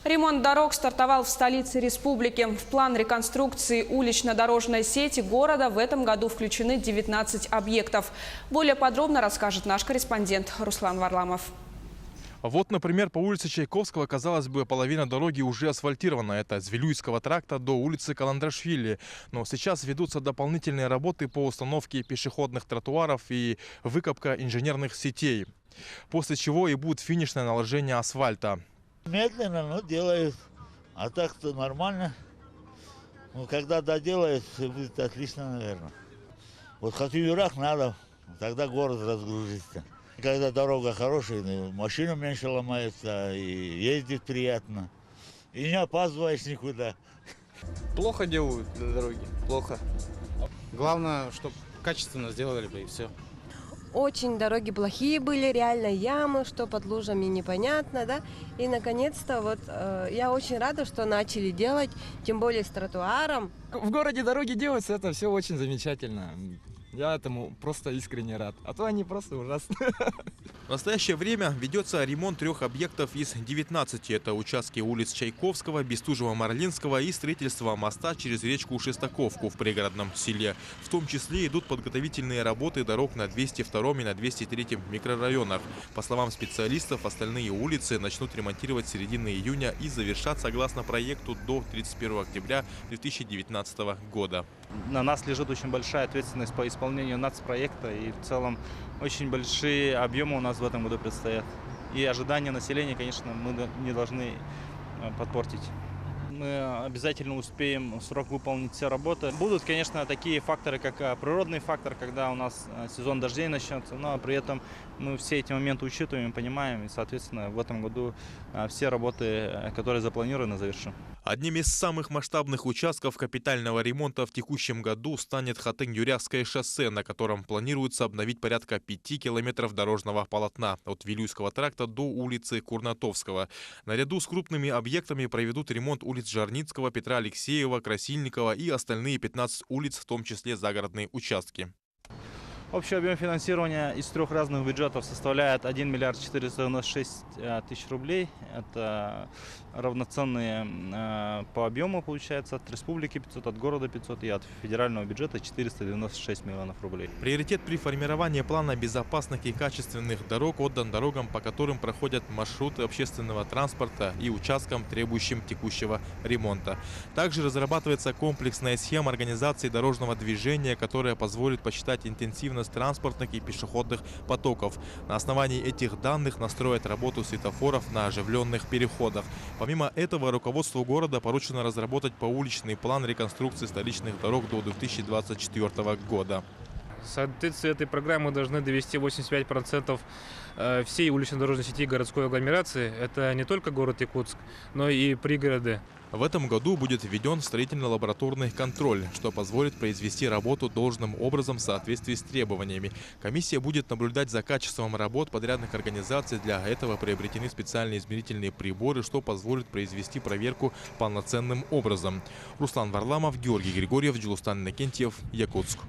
Ремонт дорог стартовал в столице республики. В план реконструкции улично-дорожной сети города в этом году включены 19 объектов. Более подробно расскажет наш корреспондент Руслан Варламов. Вот, например, по улице Чайковского, казалось бы, половина дороги уже асфальтирована. Это с Вилюйского тракта до улицы Каландрашвили. Но сейчас ведутся дополнительные работы по установке пешеходных тротуаров и выкопка инженерных сетей. После чего и будет финишное наложение асфальта. Медленно, но делают. А так-то нормально. Ну, когда доделают, все будет отлично, наверное. Вот Хатюрах надо, тогда город разгрузится. Когда дорога хорошая, машина меньше ломается, и ездить приятно. И не опаздываешь никуда. Плохо делают на дороге, плохо. Главное, чтобы качественно сделали бы, и все. Очень дороги плохие были, реально ямы, что под лужами непонятно, да. И наконец-то вот я очень рада, что начали делать, тем более с тротуаром. В городе дороги делаются, это все очень замечательно. Я этому просто искренне рад. А то они просто ужасные. В настоящее время ведется ремонт 3 объектов из 19. Это участки улиц Чайковского, Бестужева-Марлинского и строительство моста через речку Шестаковку в пригородном селе. В том числе идут подготовительные работы дорог на 202 и на 203 микрорайонах. По словам специалистов, остальные улицы начнут ремонтировать с середины июня и завершат согласно проекту до 31 октября 2019 года. На нас лежит очень большая ответственность по исполнению нацпроекта, и в целом очень большие объемы у нас в этом году предстоят. И ожидания населения, конечно, мы не должны подпортить. Мы обязательно успеем в срок выполнить все работы. Будут, конечно, такие факторы, как природный фактор, когда у нас сезон дождей начнется, но при этом мы все эти моменты учитываем, понимаем, и, соответственно, в этом году все работы, которые запланированы, завершим. Одним из самых масштабных участков капитального ремонта в текущем году станет Хатынь-Юрякское шоссе, на котором планируется обновить порядка 5 километров дорожного полотна от Вилюйского тракта до улицы Курнатовского. Наряду с крупными объектами проведут ремонт улиц Жарницкого, Петра Алексеева, Красильникова и остальные 15 улиц, в том числе загородные участки. Общий объем финансирования из 3 разных бюджетов составляет 1 миллиард 496 тысяч рублей. Это равноценные по объему, получается, от республики 500, от города 500 и от федерального бюджета 496 миллионов рублей. Приоритет при формировании плана безопасных и качественных дорог отдан дорогам, по которым проходят маршруты общественного транспорта и участкам, требующим текущего ремонта. Также разрабатывается комплексная схема организации дорожного движения, которая позволит посчитать интенсивность транспортных и пешеходных потоков. На основании этих данных настроят работу светофоров на оживленных переходах. Помимо этого, руководству города поручено разработать поуличный план реконструкции столичных дорог до 2024 года. В соответствии этой программы должны довести 85% всей улично-дорожной сети городской агломерации. Это не только город Якутск, но и пригороды. В этом году будет введен строительно-лабораторный контроль, что позволит произвести работу должным образом в соответствии с требованиями. Комиссия будет наблюдать за качеством работ подрядных организаций. Для этого приобретены специальные измерительные приборы, что позволит произвести проверку полноценным образом. Руслан Варламов, Георгий Григорьев, Джилустан Иннокентьев, Якутск.